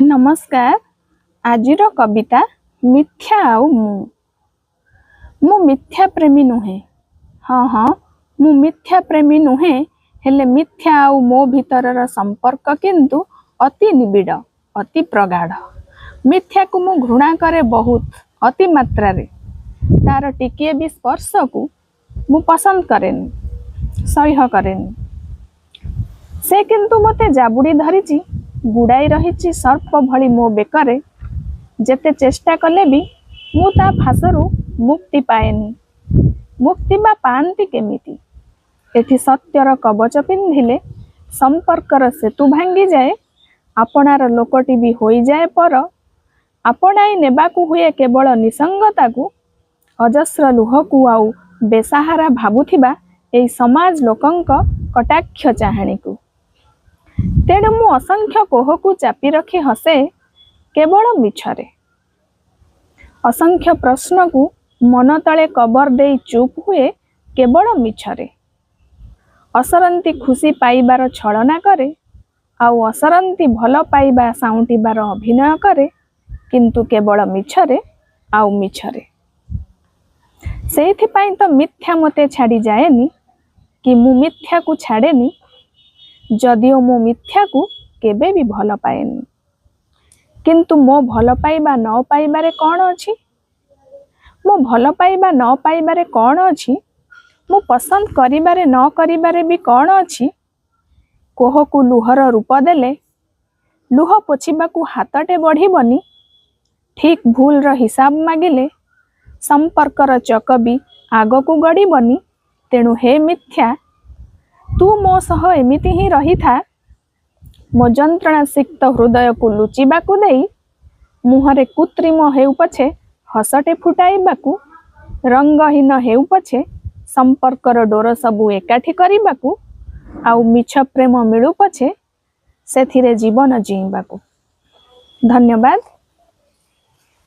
नमस्कार। आजिर कविता मिथ्या आउ मु मिथ्या प्रेमी नुहे। हाँ हाँ मु मिथ्या प्रेमी नुहे, हेले मिथ्या आउ मो भितरर संपर्क किंतु अति निबिड़ अति प्रगाढ़। मिथ्या को मु घृणा करे बहुत अति मात्रा रे। तार टिकिए भी स्पर्श को मु पसंद करेनी, सह्य करेनी। से किंतु मते जाबुड़ी धरिची, गुड़ाई रही सर्प भली मो बेकरे। जेते चेष्टा कले भी मु ता फासरु मुक्ति पाएनी। मुक्ति बा पांति केमिति? एठी सत्यर कवच पिंधिले संपर्कर सेतु भांगी जाए। आपणार लोकटी भी होई जाए पर आपणाई नेबाकू हुए केवल निसंगता को, अजस्र लुह को आउ बेसहारा भाबुथिबा एई समाज लोकंक कटाक्ष चाहाणी को। तेणु मु असंख्य कोह को चापी रखी हसे केवल मिछरे। असंख्य प्रश्न को मन तले कबर दे चुप हुए केवल मिछरे। असरंती खुशी पाइबार छलना करे, आउ असरंती भल पाइबा साउंटिबार अभिनय करे, किंतु केवल मिछरे आउ मिछरे। सेइथिपाई तो मिथ्या मते छाड़ी जाएनी कि मु मिथ्या को छाड़ेनी, जदिओ मो मिथ्या को केबे भी भल पाएनी। किंतु मो भल पाइबा न पाइबारे कौन अछि? मो भल पाइबा न पाइबारे कौन अछि? मो पसंद करिबारे न करिबारे भी कौन अछि? कोह को लुहर रूप देले लुह पोछिबा को हाथटे बढ़िबनी। ठीक भूल र हिसाब मागिले संपर्कर चक भी आग को गड़िबनी। तेणु हे मिथ्या, तू मो सह एमिति ही रही था। मो जंत्रणा सिक्त हृदय को लुचिबा को देई, मुहरे कृत्रिम हेउ पछे हसटे फुटाइबाकू, रंगहीन हेउ पछे संपर्कर डोर सबू एकाठी करिबाकू, आउ मिछ प्रेम मिलू पछे सेथिरे जीवन जीइबाकू। धन्यवाद।